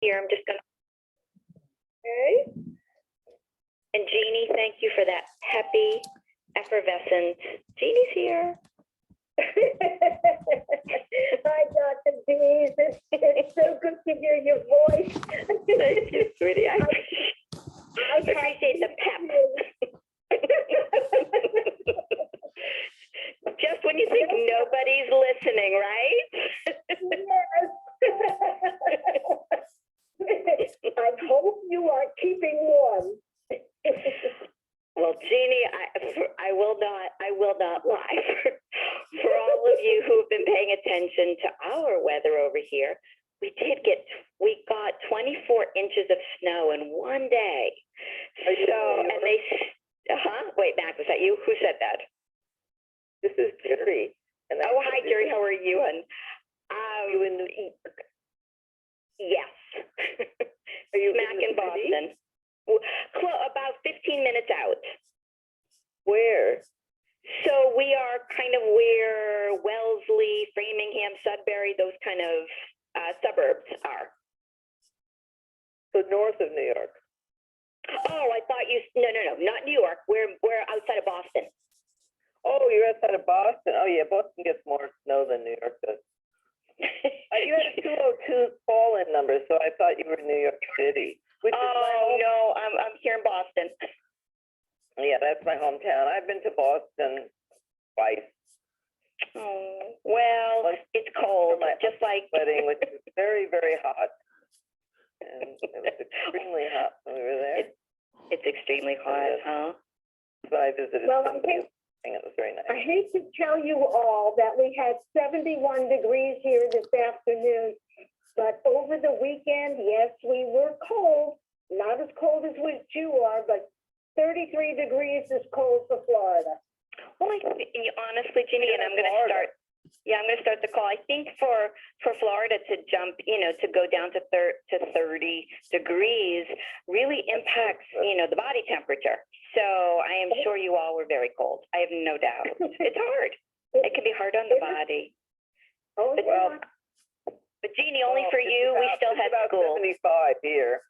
Here, I'm just gonna. Okay. And Jeannie, thank you for that peppy, effervescent. Jeannie's here. Hi, Dr. Dees. It's so good to hear your voice. Thank you, sweetie. I appreciate the pep. Just when you think nobody's listening, right? Yes. I hope you are keeping warm. Well, Jeannie, I will not lie. For all of you who have been paying attention to our weather over here, we got 24 inches of snow in one day. So, and they, wait, Mac, was that you? Who said that? This is Jerry. And oh, hi, Jerry. How are you? And you in New York? Yes. Are you Smack in Boston? About 15 minutes out. Where? So we are kind of where Wellesley, Framingham, Sudbury, those kind of suburbs are. So north of New York. Oh, I thought you, no, not New York. We're outside of Boston. Oh, you're outside of Boston. Oh yeah, Boston gets more snow than New York does. You had a 202 call-in number, so I thought you were in New York City. No, I'm here in Boston. Yeah, that's my hometown. I've been to Boston twice. Oh, well, it's cold, just like wedding, which was very, very hot. And it was extremely hot when we were there. It's extremely hot, huh? So I visited Well, somebody. It was very nice. I hate to tell you all that we had 71 degrees here this afternoon, but over the weekend, yes, we were cold. Not as cold as you are, but 33 degrees is cold for Florida. Well, honestly, Ginny, and I'm going to start. Yeah, I'm going to start the call. I think for Florida to jump, to go down to 30 degrees really impacts, the body temperature. So I am sure you all were very cold. I have no doubt. It's hard. It can be hard on the body. Oh, but, but Jeannie, only for you, we still had school. 75 here.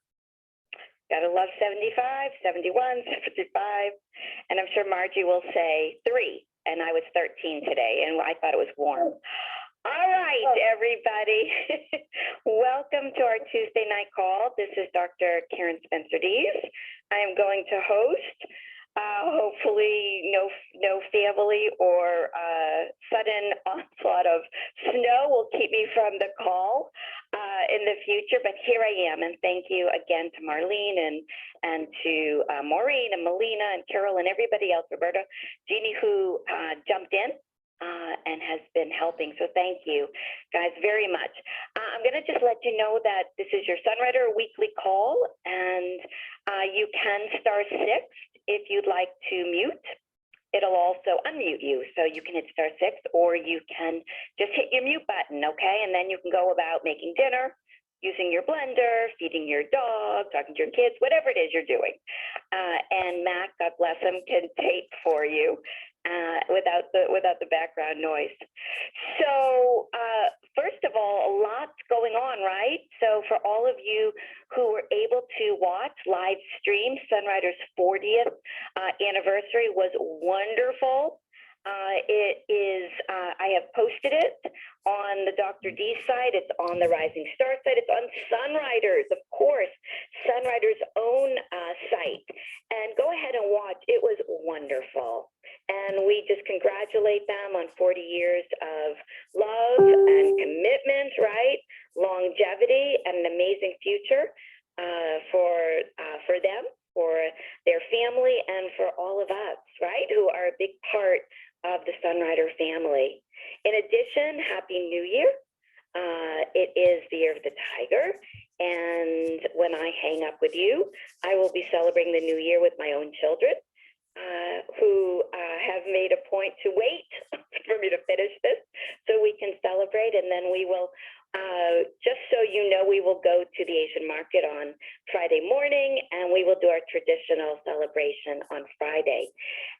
Gotta love 75, 71, 75. And I'm sure Margie will say 3. And I was 13 today, and I thought it was warm. All right, everybody. Welcome to our Tuesday night call. This is Dr. Karen Spencer Dees. I am going to host. Hopefully no family or sudden onslaught of snow will keep me from the call in the future, but here I am, and thank you again to Marlene and to Maureen and Melina and Carol and everybody else, Roberta, Jeannie, who jumped in and has been helping. So thank you guys very much. I'm going to just let you know that this is your Sunrider weekly call, and you can *6 if you'd like to mute. It'll also unmute you, so you can hit *6, or you can just hit your mute button, okay? And then you can go about making dinner, using your blender, feeding your dog, talking to your kids, whatever it is you're doing. And Mac, God bless him, can tape for you without the background noise. So first of all, a lot's going on, right? So for all of you who were able to watch live stream, Sunrider's 40th anniversary was wonderful. It is, I have posted it on the Dr. D site. It's on the Rising Star site. It's on Sunrider's, of course, Sunrider's own site. And go ahead and watch. It was wonderful. And we just congratulate them on 40 years of love and commitment, right? Longevity and an amazing future for them, for their family, and for all of us, right? Who are a big part of the Sunrider family. In addition, Happy New Year. It is the Year of the Tiger. And when I hang up with you, I will be celebrating the new year with my own children, who have made a point to wait for me to finish this so we can celebrate. And then we will, just so you know, we will go to the Asian market on Friday morning, and we will do our traditional celebration on Friday.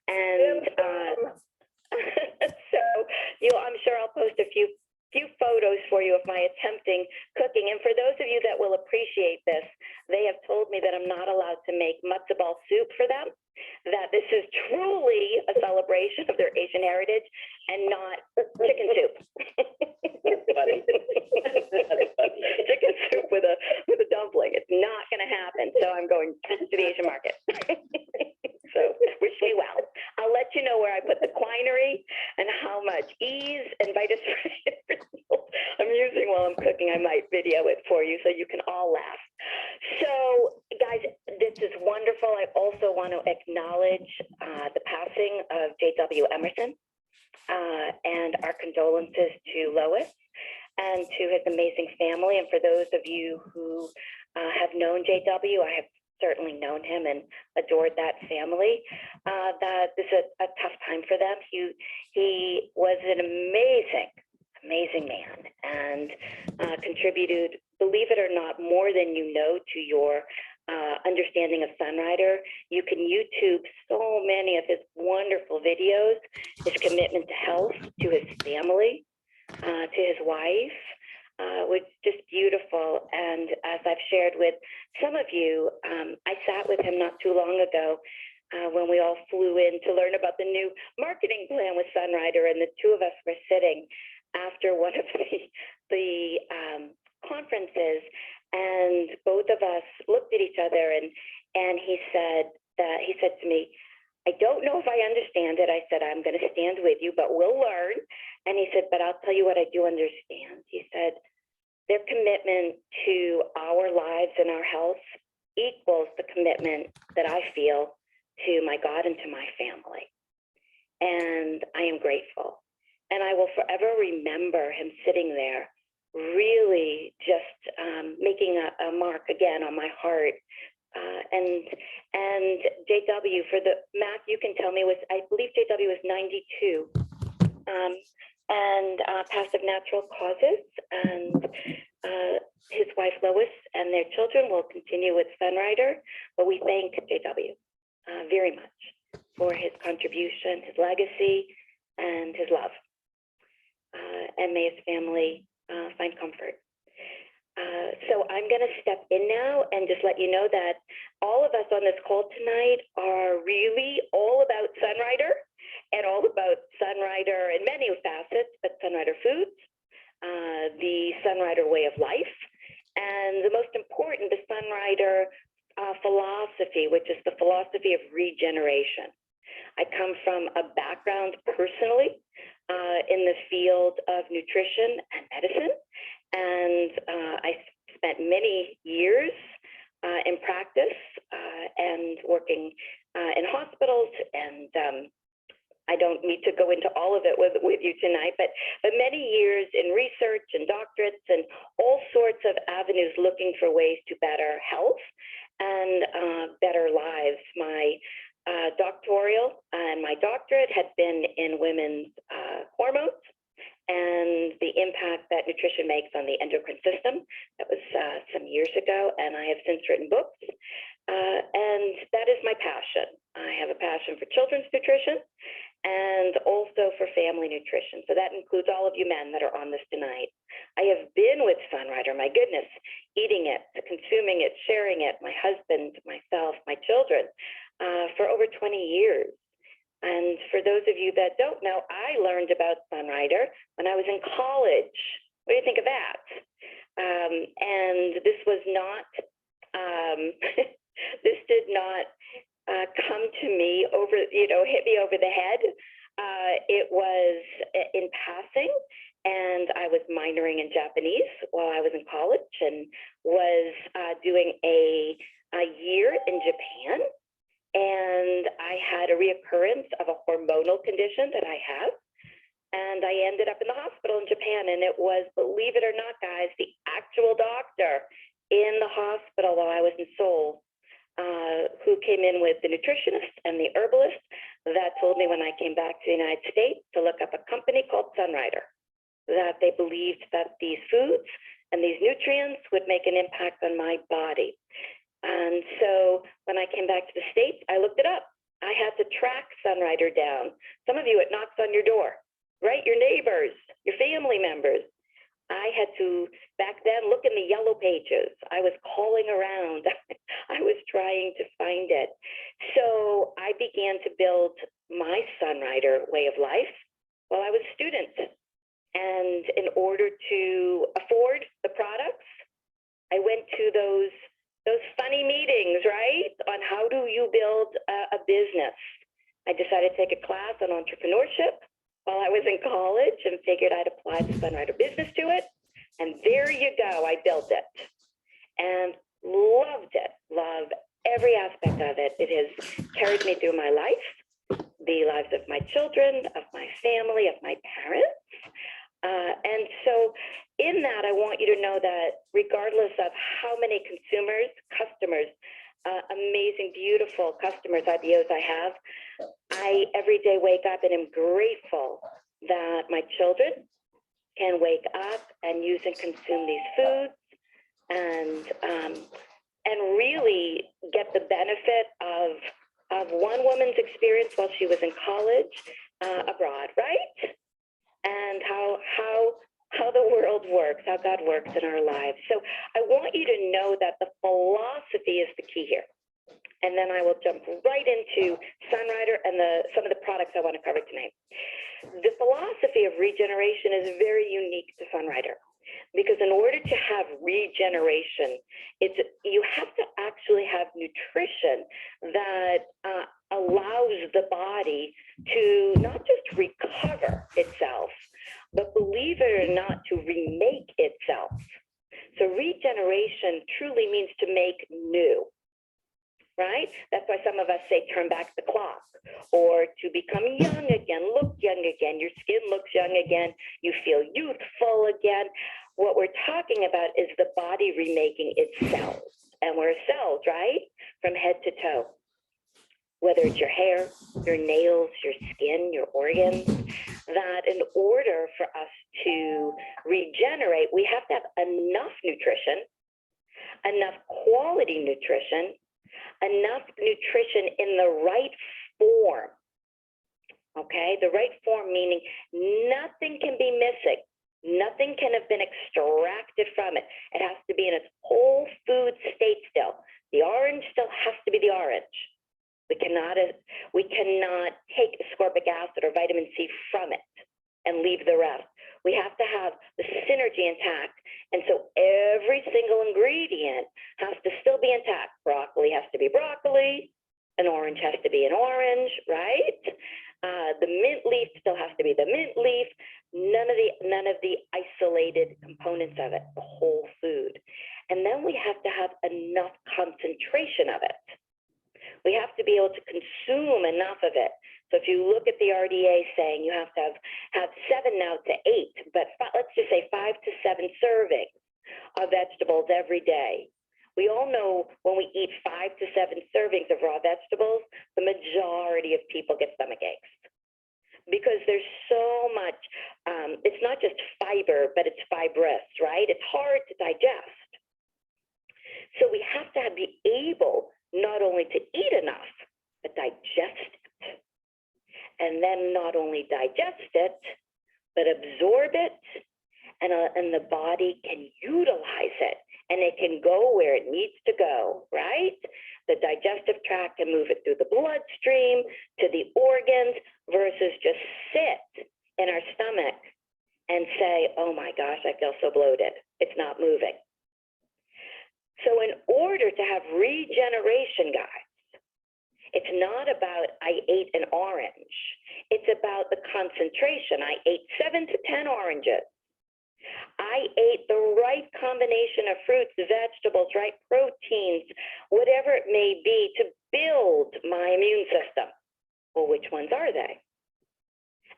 And so I'm sure I'll post a few few photos for you of my attempting cooking. And for those of you that will appreciate this, they have told me that I'm not allowed to make matzo ball soup for them, that this is truly a celebration of their Asian heritage and not chicken soup. Funny. Chicken soup with a dumpling. It's not going to happen. So I'm going to the Asian market. So wish me well. I'll let you know where I put the quinary and how much ease and vitus I'm using while I'm cooking. I might video it for you so you can all laugh. So guys, this is wonderful. I also want to acknowledge the passing of J.W. Emerson and our condolences to Lois and to his amazing family. And for those of you who have known J.W., I have certainly known him and adored that family. That this is a tough time for them. He was an amazing man and contributed, believe it or not, more than you know to your understanding of Sunrider. You can YouTube so many of his wonderful videos, his commitment to health, to his family, to his wife, was just beautiful. And as I've shared with some of you, I sat with him not too long ago when we all flew in to learn about the new marketing plan with Sunrider, and the two of us were sitting after one of the conferences, and both of us looked at each other, and he said to me, I don't know if I understand it. I said, I'm going to stand with you, but we'll learn. And he said, but I'll tell you what I do understand. He said, their commitment to our lives and our health equals the commitment that I feel to my God and to my family. And I am grateful. And I will forever remember him sitting there, really just making a mark again on my heart. And JW, for the math, you can tell me, I believe JW was 92, and passed of natural causes. And his wife Lois and their children will continue with Sunrider. But we thank JW very much for his contribution, his legacy, and his love. And may his family find comfort. So I'm going to step in now and just let you know that all of us on this call tonight are really all about Sunrider and all about Sunrider in many facets, but Sunrider Foods, the Sunrider way of life, and the most important, the Sunrider philosophy, which is the philosophy of regeneration. I come from a background personally in the field of nutrition and medicine. And I spent many years in practice and working in hospitals. And I don't need to go into all of it with you tonight, but many years in research and doctorates and all sorts of avenues looking for ways to better health and better lives. My doctoral and my doctorate had been in women's hormones and the impact that nutrition makes on the endocrine system. That was some years ago, and I have since written books. And that is my passion. I have a passion for children's nutrition and also for family nutrition. So that includes all of you men that are on this tonight. I have been with Sunrider, my goodness, eating it, consuming it, sharing it, my husband, myself, my children, for over 20 years. And for those of you that don't know, I learned about Sunrider when I was in college. What do you think of that? And this was not, this did not come to me over, hit me over the head. It was in passing, and I was minoring in Japanese while I was in college and was doing a year in Japan. And I had a reoccurrence of a hormonal condition that I have. And I ended up in the hospital in Japan. And it was, believe it or not, guys, the actual doctor in the hospital while I was in Seoul who came in with the nutritionist and the herbalist that told me when I came back to the United States to look up a company called Sunrider, that they believed that these foods and these nutrients would make an impact on my body. And so when I came back to the States, I looked it up. I had to track Sunrider down. Some of you, it knocks on your door, right? Your neighbors, your family members. scrambling around. I was trying to find it. So I began to build my Sunrider way of life while I was a student. And in order to afford the products, I went to those funny meetings, right? On how do you build a business. I decided to take a class on entrepreneurship while I was in college and figured I'd apply the Sunrider business to it. And there you go, I built it and loved it, love every aspect of it. It has carried me through my life, the lives of my children, of my family, of my parents. And so in that, I want you to know that regardless of how many consumers, customers, amazing, beautiful customers, IBOs I have, I every day wake up and am grateful that my children can wake up and use and consume these foods and really get the benefit of one woman's experience while she was in college abroad, right? And how the world works, how God works in our lives. So I want you to know that the philosophy is the key here. And then I will jump right into Sunrider and some of the products I want to cover tonight. The philosophy of regeneration is very unique to Sunrider because in order to have regeneration, you have to actually have nutrition that allows the body to not just recover itself, but believe it or not, to remake itself. So regeneration truly means to make new, right? That's why some of us say turn back the clock, or to become young again, look young again, your skin looks young again, you feel youthful again. What we're talking about is the body remaking its cells, and we're cells, right? From head to toe. Whether it's your hair, your nails, your skin, your organs, that in order for us to regenerate, we have to have enough nutrition, enough quality nutrition, enough nutrition in the right form. Okay, the right form meaning nothing can be missing. Nothing can have been extracted from it. It has to be in its whole food state still. The orange still has to be the orange. We cannot take ascorbic acid or vitamin C from it and leave the rest. We have to have the synergy intact. And so every single ingredient has to still be intact. Broccoli has to be broccoli. An orange has to be an orange, right? The mint leaf still has to be the mint leaf. None of the isolated components of it, the whole food. And then we have to have enough concentration of it. We have to be able to consume enough of it. So if you look at the RDA saying you have to have 7 now to 8, but let's just say 5 to 7 servings of vegetables every day. We all know when we eat 5 to 7 servings of raw vegetables, the majority of people get stomach aches because there's so much, it's not just fiber, but it's fibrous, right? It's hard to digest. So we have to be able not only to eat enough, but digest it. And then not only digest it, but absorb it, and the body can utilize it, and it can go where it needs to go, right? The digestive tract can move it through the bloodstream to the organs versus just sit in our stomach and say, oh my gosh, I feel so bloated. It's not moving. So in order to have regeneration, guys, it's not about I ate an orange. It's about the concentration. I ate 7 to 10 oranges. I ate the right combination of fruits, vegetables, right proteins, whatever it may be to build my immune system. Well, which ones are they?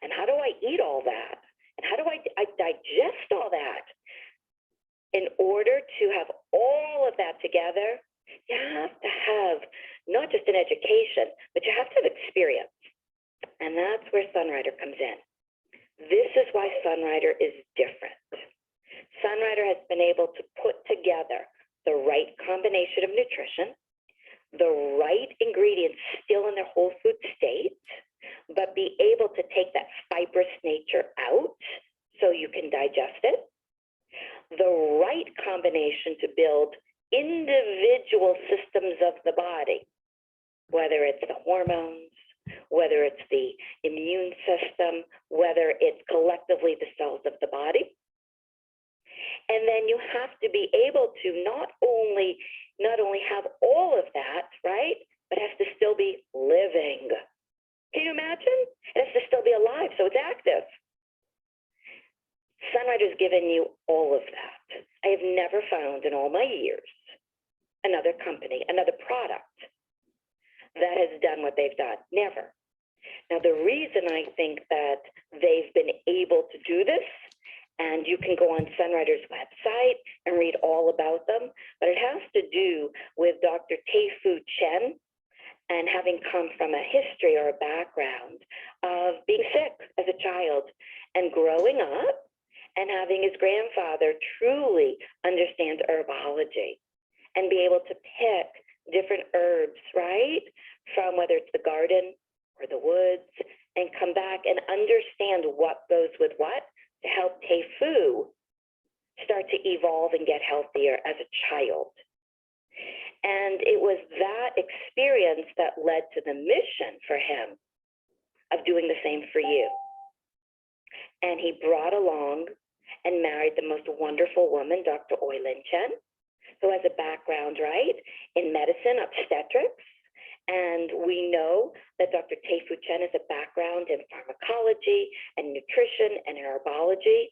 And how do I eat all that? And how do I digest all that? In order to have all of that together, you have to have not just an education, but you have to have experience. And that's where Sunrider comes in. This is why Sunrider is different. Sunrider has been able to put together the right combination of nutrition, the right ingredients still in their whole food state, but be able to take that fibrous nature out so you can digest it, the right combination to build individual systems of the body, whether it's the hormones, whether it's the immune system, whether it's collectively the cells of the body. And then you have to be able to not only have all of that, right, but has to still be living. Can you imagine? It has to still be alive, so it's active. Sunrider's given you all of that. I have never found in all my years another company, another product that has done what they've done. Never. Now, the reason I think that they've been able to do this, and you can go on Sunrider's website and read all about them, but it has to do with Dr. Tei-Fu Chen and having come from a history or a background of being sick as a child and growing up and having his grandfather truly understand herbology and be able to pick different herbs, right? From whether it's the garden or the woods, and come back and understand what goes with what to help Tei-Fu start to evolve and get healthier as a child. And it was that experience that led to the mission for him of doing the same for you. And he brought along and married the most wonderful woman, Dr. Oilin Chen, who has a background, right, in medicine, obstetrics. And we know that Dr. Tei-Fu Chen has a background in pharmacology and nutrition and herbology.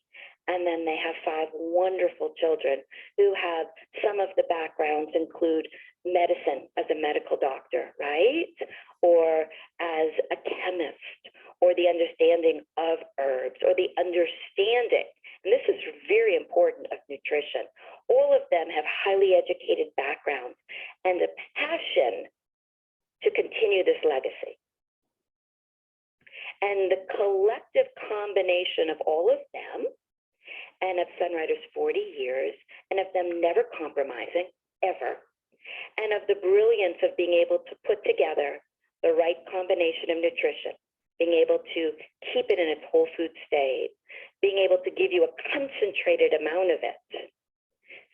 And then they have 5 wonderful children who have some of the backgrounds include medicine as a medical doctor, right? Or as a chemist, or the understanding of herbs, or the understanding, and this is very important, of nutrition. All of them have highly educated backgrounds and a passion to continue this legacy. And the collective combination of all of them and of Sunrider's 40 years and of them never compromising, ever, and of the brilliance of being able to put together the right combination of nutrition, being able to keep it in its whole food state, being able to give you a concentrated amount of it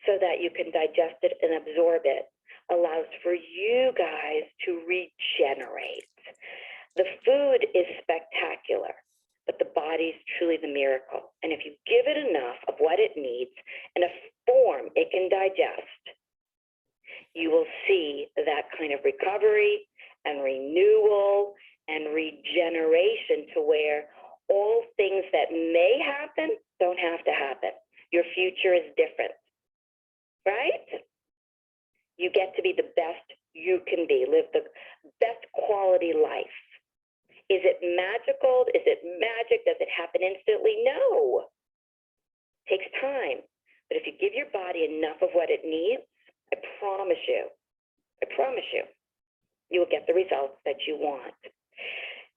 so that you can digest it and absorb it, allows for you guys to regenerate. The food is spectacular, but the body is truly the miracle. And if you give it enough of what it needs in a form it can digest, you will see that kind of recovery and renewal and regeneration to where all things that may happen don't have to happen. Your future is different, right? You get to be the best you can be, live the best quality life. Is it magical? Is it magic? Does it happen instantly? No. It takes time. But if you give your body enough of what it needs, I promise you, you will get the results that you want.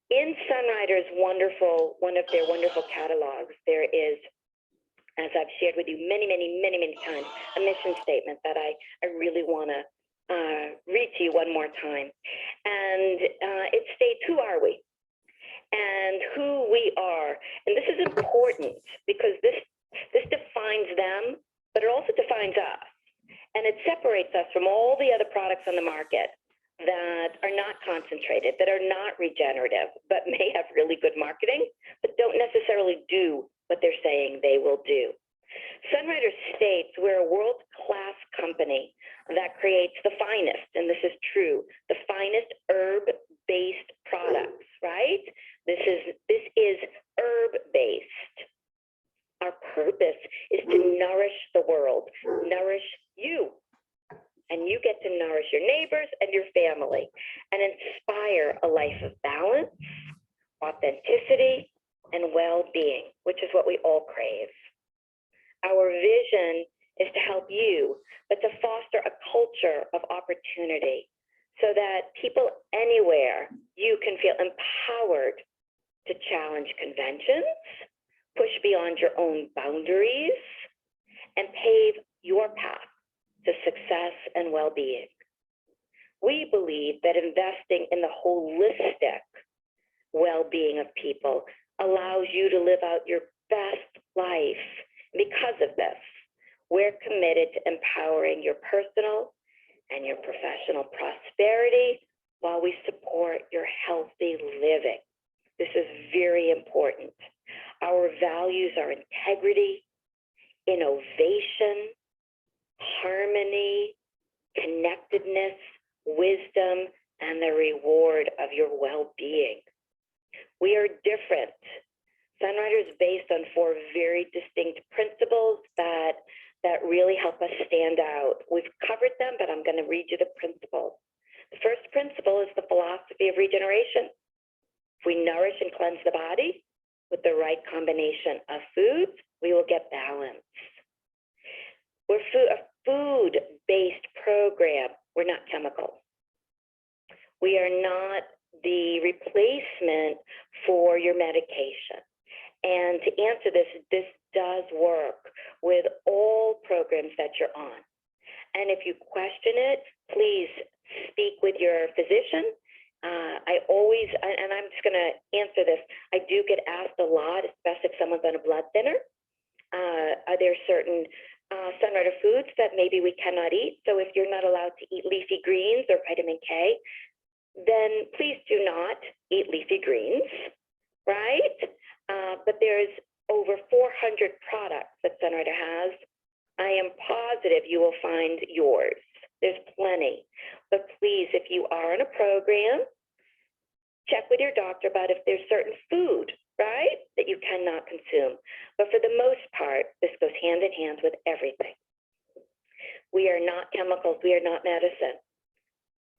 In Sunrider's one of their wonderful catalogs, there is, as I've shared with you many times, a mission statement that I really want to read to you one more time. And it states, who are we? And who we are. And this is important because this defines them, but it also defines us. And it separates us from all the other products on the market that are not concentrated, that are not regenerative, but may have really good marketing, but don't necessarily do what they're saying they will do. Sunrider states we're a world-class company that creates the finest, and this is true, the finest herb-based products, right? This is herb-based. Our purpose is to nourish the world, nourish you. And you get to nourish your neighbors and your family and inspire a life of balance, authenticity, and well-being, which is what we all crave. Our vision is to help you, but to foster a culture of opportunity so that people anywhere, you can feel empowered to challenge conventions, push beyond your own boundaries, and pave your path to success and well-being. We believe that investing in the holistic well-being of people allows you to live out your best life. Because of this, We're committed to empowering your personal and your professional prosperity while we support your healthy living. This is very important. Our values are integrity, innovation, harmony, connectedness, wisdom, and the reward of your well-being. We are different. Sunrider is based on 4 very distinct principles that really help us stand out. We've covered them, but I'm going to read you the principles. The first principle is the philosophy of regeneration. If we nourish and cleanse the body with the right combination of foods, we will get balance. We're a food-based program. We're not chemical. We are not the replacement for your medication. And to answer this does work with all programs that you're on. And if you question it, please speak with your physician. I'm just going to answer this. I do get asked a lot, especially if someone's on a blood thinner. Are there certain Sunrider foods that maybe we cannot eat? So if you're not allowed to eat leafy greens or vitamin K, then please do not eat leafy greens, right? But there's over 400 products that Sunrider has. I am positive you will find yours. There's plenty. But please, if you are on a program, check with your doctor about if there's certain food, right, that you cannot consume. But for the most part, this goes hand in hand with everything. We are not chemicals. We are not medicine.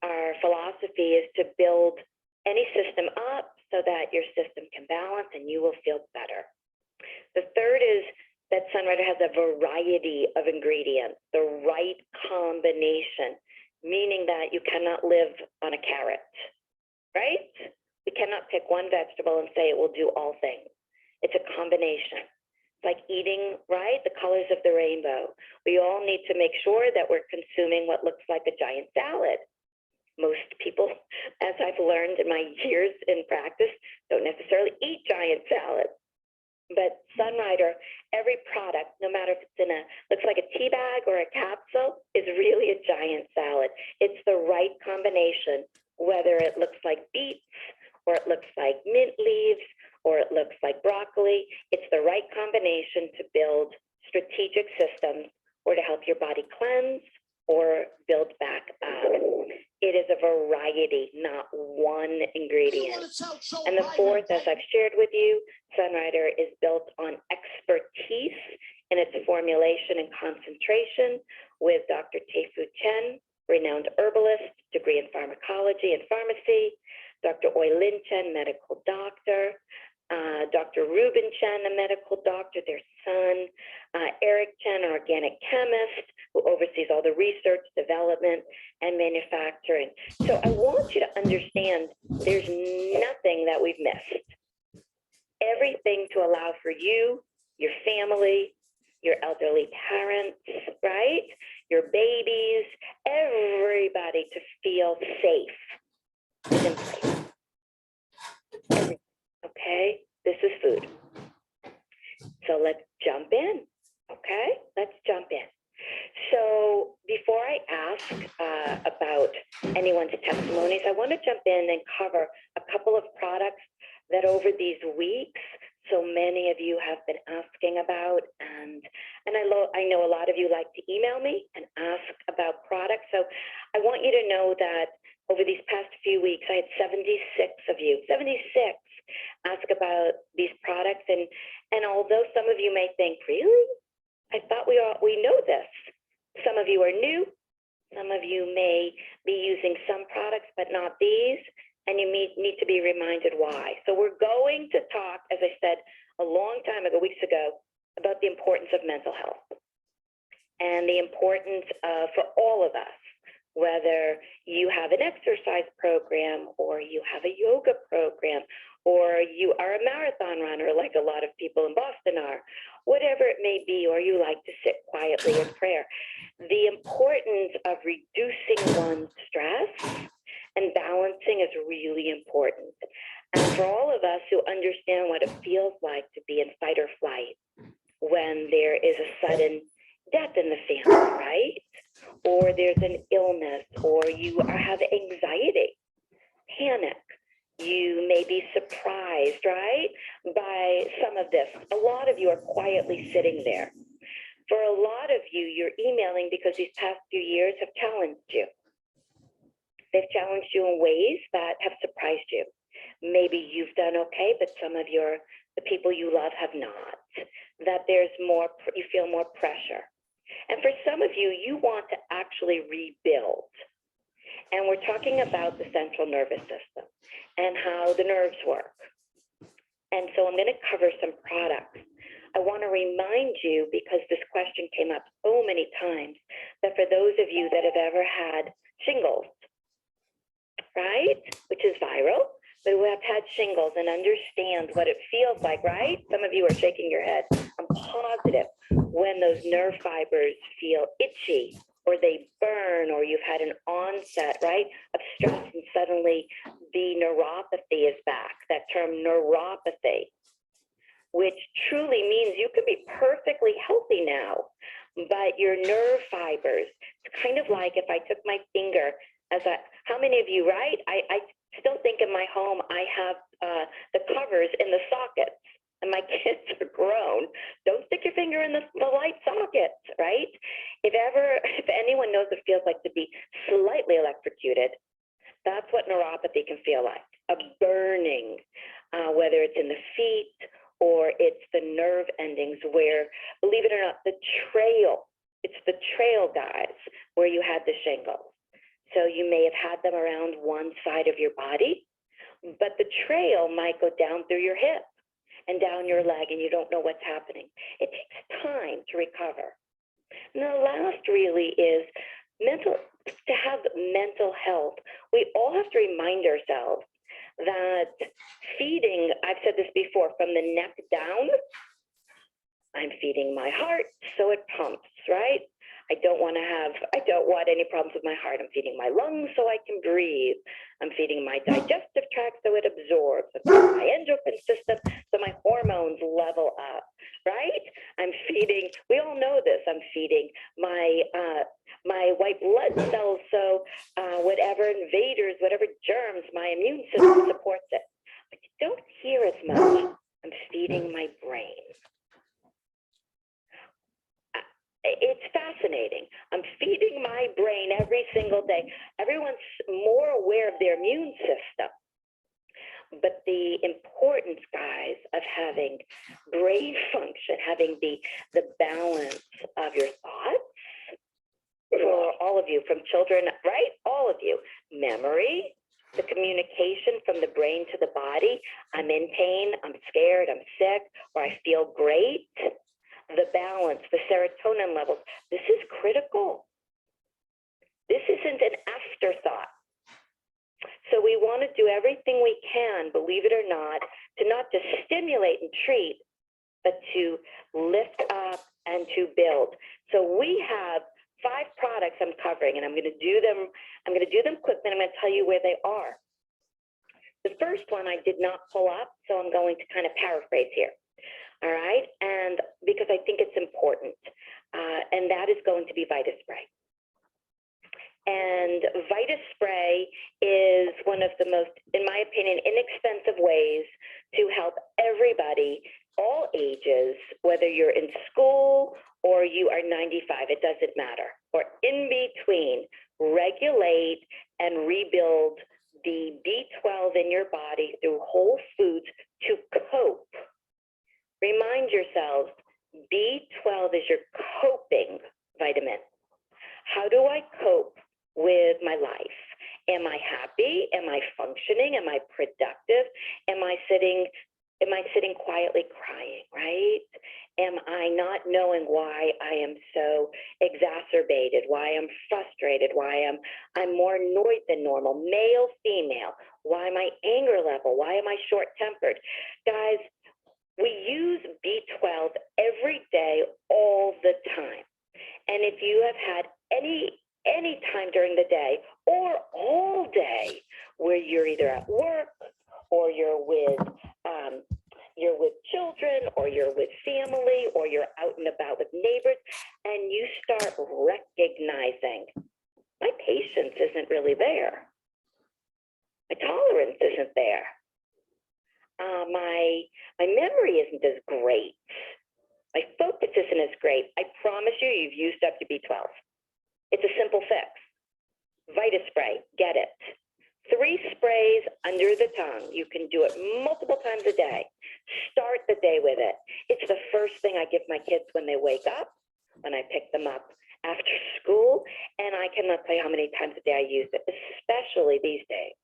Our philosophy is to build any system up so that your system can balance and you will feel better. The third is that Sunrider has a variety of ingredients, the right combination, meaning that you cannot live on a carrot, right? We cannot pick one vegetable and say it will do all things. It's a combination. It's like eating, right, the colors of the rainbow. We all need to make sure that we're consuming what looks like a giant salad. Most people, as I've learned in my years in practice, don't necessarily eat giant salads. But Sunrider, every product, no matter if it's looks like a tea bag or a capsule, is really a giant salad. It's the right combination, whether it looks like beets, or it looks like mint leaves, or it looks like broccoli. It's the right combination to build strategic systems or to help your body cleanse or build back up. It is a variety, not one ingredient. And the fourth, as I've shared with you, Sunrider is built on expertise in its formulation and concentration with Dr. Teifu Chen, renowned herbalist, degree in pharmacology and pharmacy, Dr. Oi Lin Chen, medical doctor, Dr. Ruben Chen, a medical doctor, their son, Eric Chen, an organic chemist who oversees all the research, development, and manufacturing. So I want you to understand there's nothing that we've missed. Everything to allow for you, your family, your elderly parents, right? Your babies, everybody to feel safe is in place. Everything. Okay, this is food. So let's jump in. Okay, let's jump in. So before I ask about anyone's testimonies, I want to jump in and cover a couple of products that over these weeks, so many of you have been asking about, and I know a lot of you like to email me and ask about products. So I want you to know that over these past few weeks, I had 76 of you, 76 ask about these products. And although some of you may think, really? I thought we know this. Some of you are new. Some of you may be using some products, but not these. And you need to be reminded why. So we're going to talk, as I said a long time ago, weeks ago, about the importance of mental health and the importance for all of us, whether you have an exercise program or you have a yoga program or you are a marathon runner like a lot of people in Boston are, whatever it may be, or you like to sit quietly in prayer. The importance of reducing one's stress and balancing is really important. And for all of us who understand what it feels like to be in fight or flight, when there is a sudden death in the family, right? Or there's an illness, or you have anxiety, panic. You may be surprised, right, by some of this. A lot of you are quietly sitting there. For a lot of you, you're emailing because these past few years have challenged you. They've challenged you in ways that have surprised you. Maybe you've done okay, but some of the people you love have not. That there's more, you feel more pressure. And for some of you, you want to actually rebuild. And we're talking about the central nervous system and how the nerves work. And so I'm going to cover some products. I want to remind you, because this question came up so many times, that for those of you that have ever had shingles, right, which is viral, but who have had shingles and understand what it feels like, right? Some of you are shaking your head. I'm positive when those nerve fibers feel itchy, or they burn, or you've had an onset, right, of stress, and suddenly the neuropathy is back, that term neuropathy, which truly means you could be perfectly healthy now, but your nerve fibers, it's kind of like if I took my finger how many of you, right? I still think in my home, I have the covers in the sockets, and my kids are grown. Don't stick your finger in the light sockets, right? If anyone knows what it feels like to be slightly electrocuted, that's what neuropathy can feel like, a burning, whether it's in the feet or it's the nerve endings where, believe it or not, it's the trail, guys, where you had the shingles. So you may have had them around one side of your body, but the trail might go down through your hip and down your leg, and you don't know what's happening. It takes time to recover. And the last really is to have mental health. We all have to remind ourselves that feeding, I've said this before, from the neck down, I'm feeding my heart so it pumps, right? I don't want any problems with my heart. I'm feeding my lungs so I can breathe. I'm feeding my digestive tract so it absorbs. I'm feeding my endocrine system so my hormones level up, right? I'm feeding, we all know this, I'm feeding my white blood cells so whatever invaders, whatever germs, my immune system supports it. But you don't hear as much. I'm feeding my brain. It's fascinating. I'm feeding my brain every single day. Everyone's more aware of their immune system. But the importance, guys, of having brain function, having the balance of your thoughts, for all of you, from children, right? All of you. Memory, the communication from the brain to the body. I'm in pain, I'm scared, I'm sick, or I feel great. The balance, the serotonin levels, this is critical. This isn't an afterthought. So we want to do everything we can, believe it or not, to not just stimulate and treat, but to lift up and to build. So we have 5 products I'm covering, and I'm going to do them quickly, and I'm going to tell you where they are. The first one I did not pull up, so I'm going to kind of paraphrase here. All right, and because I think it's important, and that is going to be VitaSpray. And VitaSpray is one of the most, in my opinion, inexpensive ways to help everybody, all ages, whether you're in school or you are 95, it doesn't matter, or in between, regulate and rebuild the B12 in your body through whole foods to cope. Remind yourselves, B12 is your coping vitamin. How do I cope with my life? Am I happy? Am I functioning? Am I productive? Am I sitting quietly crying, right? Am I not knowing why I am so exacerbated, why I'm frustrated, why I'm more annoyed than normal, male, female, why my anger level, why am I short-tempered? Guys, we use B12 every day, all the time. And if you have had any time during the day or all day where you're either at work or you're with you're with children or you're with family or you're out and about with neighbors, and you start recognizing my patience isn't really there. My tolerance isn't there. My memory isn't as great. My focus isn't as great. I promise you, you've used up your B12. It's a simple fix. Vita spray, get it. 3 sprays under the tongue. You can do it multiple times a day. Start the day with it. It's the first thing I give my kids when they wake up, when I pick them up after school, and I cannot tell you how many times a day I use it, especially these days.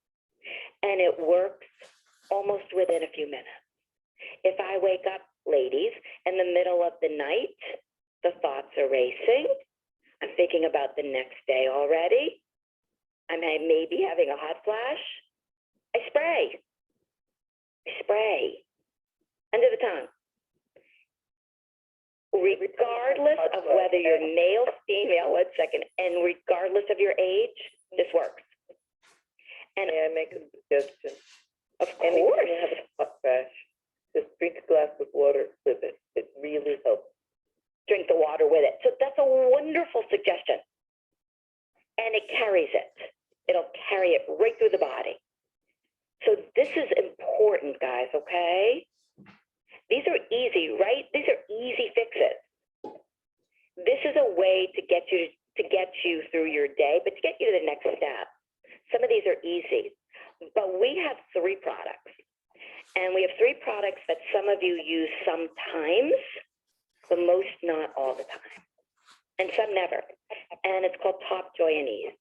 And it works almost within a few minutes. If I wake up, ladies, in the middle of the night, the thoughts are racing. I'm thinking about the next day already. I may be having a hot flash. I spray. Under the tongue. Regardless of whether you're male, female, and regardless of your age, this works. And May I make a suggestion? of Anytime course, you have a hot flash, just drink a glass of water with it. It really helps. drink the water with it. So that's a wonderful suggestion. And it carries it. It'll carry it right through the body. So this is important, guys, okay? These are easy, right? These are easy fixes. This is a way to get you through your day, but to get you to the next step. Some of these are easy, but we have 3 products. And we have 3 products that some of you use sometimes, but most not all the time. And some never. And it's called Top Joy and Ease.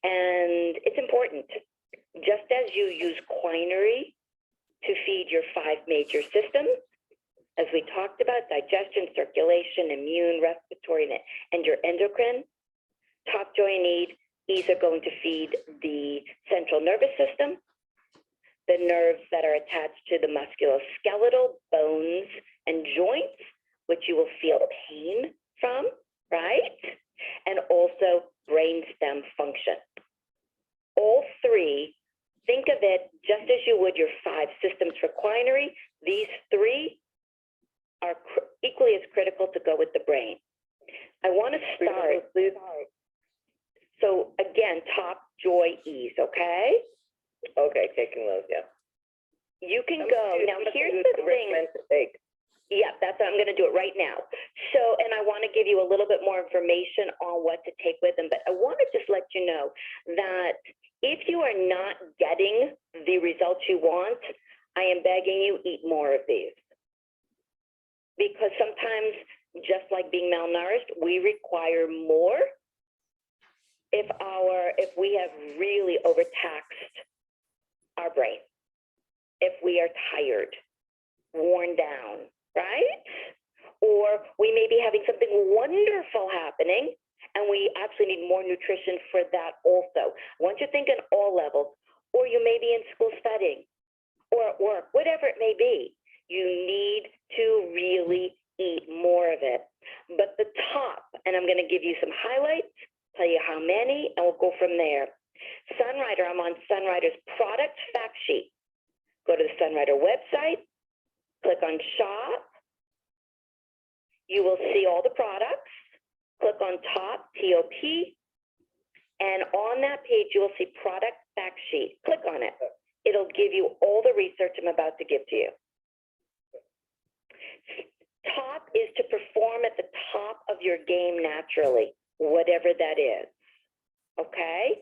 And it's important. Just as you use quinine to feed your 5 major systems, as we talked about, digestion, circulation, immune, respiratory, and your endocrine, Top Joy and Ease are going to feed the central nervous system, the nerves that are attached to the musculoskeletal, bones, and joints, which you will feel pain from, right? And also brainstem function. All 3, think of it just as you would your 5 systems for quinine. These 3 are equally as critical to go with the brain. I want to start. So again, Top Joy Ease, okay? Okay, taking those, yeah. You can go. Now, here's the thing. Yeah, that's I'm going to do it right now. So, and I want to give you a little bit more information on what to take with them, but I want to just let you know that if you are not getting the results you want, I am begging you, eat more of these. Because sometimes, just like being malnourished, we require more if we have really overtaxed our brain, if we are tired, worn down, right? Or we may be having something wonderful happening and we actually need more nutrition for that also. I want you to think on all levels, or you may be in school studying or at work, whatever it may be. You need to really eat more of it. But the top, and I'm going to give you some highlights, tell you how many, and we'll go from there. Sunrider, I'm on Sunrider's product fact sheet. Go to the Sunrider website, click on shop. You will see all the products. Click on top, TOP, and on that page, you will see product fact sheet. Click on it. It'll give you all the research I'm about to give to you. Top is to perform at the top of your game naturally, whatever that is, okay?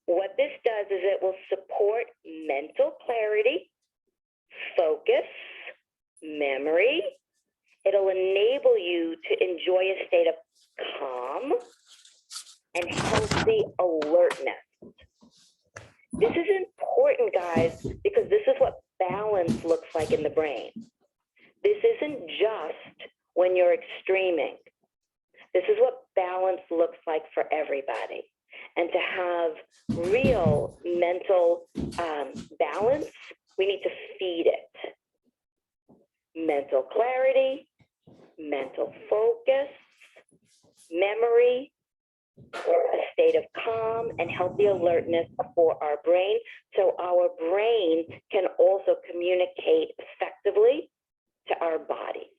What this does is it will support mental clarity, focus, memory. It'll enable you to enjoy a state of calm and healthy alertness. This is important, guys, because this is what balance looks like in the brain. This isn't just when you're extreming. This is what balance looks like for everybody. And to have real mental balance, we need to feed it. Mental clarity, mental focus, memory, a state of calm and healthy alertness for our brain, so our brain can also communicate effectively to our bodies.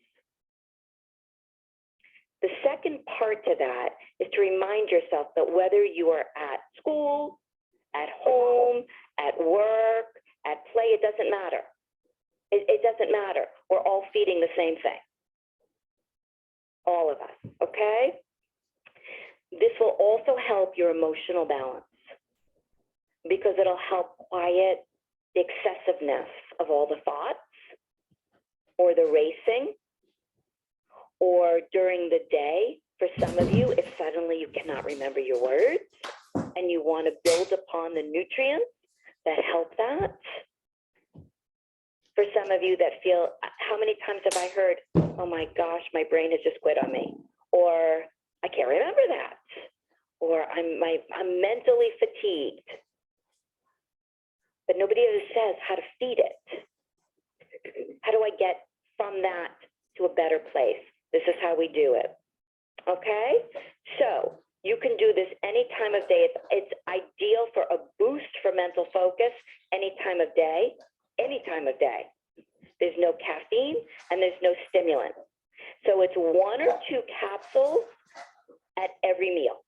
The second part to that is to remind yourself that whether you are at school, at home, at work, at play, it doesn't matter. It doesn't matter. We're all feeding the same thing. All of us, okay? This will also help your emotional balance because it'll help quiet the excessiveness of all the thoughts or the racing, or during the day, for some of you, if suddenly you cannot remember your words and you want to build upon the nutrients that help that. For some of you that feel, how many times have I heard, oh my gosh, my brain has just quit on me, or I can't remember that, or I'm mentally fatigued, but nobody ever says how to feed it. How do I get from that to a better place? This is how we do it. Okay? So you can do this any time of day. It's ideal for a boost for mental focus any time of day, any time of day. There's no caffeine and there's no stimulant. So it's 1 or 2 capsules at every meal.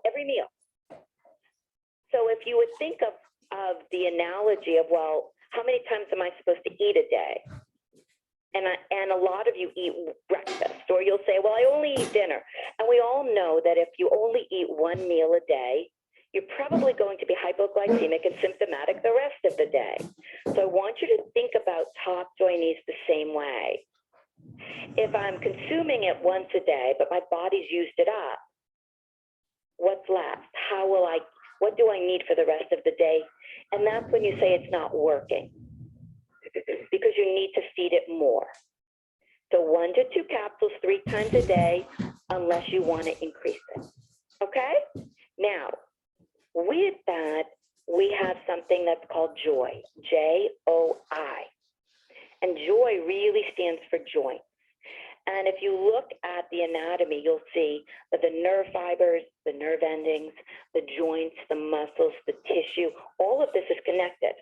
Every meal. So if you would think of the analogy of, well, how many times am I supposed to eat a day? And a lot of you eat breakfast, or you'll say, well, I only eat dinner. And we all know that if you only eat 1 meal a day, you're probably going to be hypoglycemic and symptomatic the rest of the day. So I want you to think about top joinees the same way. If I'm consuming it once a day, but my body's used it up, what's left? What do I need for the rest of the day? And that's when you say it's not working, because you need to feed it more. So 1 to 2 capsules 3 times a day, unless you want to increase it. Okay? Now, with that, we have something that's called joy, J-O-I. And joy really stands for joints. And if you look at the anatomy, you'll see that the nerve fibers, the nerve endings, the joints, the muscles, the tissue, all of this is connected.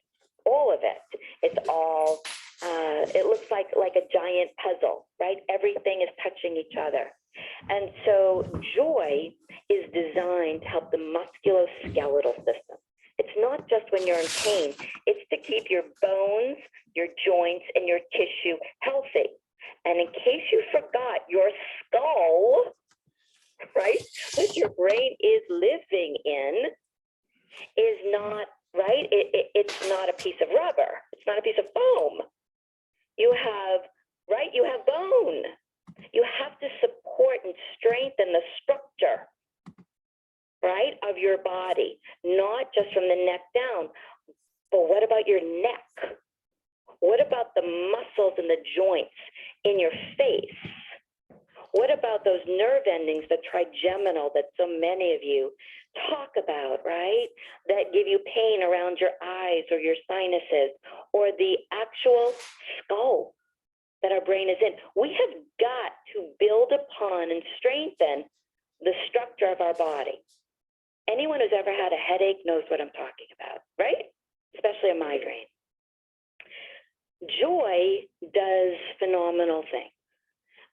All of it. It's all, it looks like a giant puzzle, right? Everything is touching each other. And so joy is designed to help the musculoskeletal system. It's not just when you're in pain, it's to keep your bones, your joints, and your tissue healthy. And in case you forgot, your skull, right, which your brain is living in, is not, right? It's not a piece of rubber. It's not a piece of foam. You have, right? You have bone. You have to support and strengthen the structure, right, of your body, not just from the neck down. But what about your neck? What about the muscles and the joints in your face? What about those nerve endings, the trigeminal that so many of you talk about, right? That give you pain around your eyes or your sinuses, or the actual skull that our brain is in. We have got to build upon and strengthen the structure of our body. Anyone who's ever had a headache knows what I'm talking about, right? Especially a migraine. Joy does phenomenal things,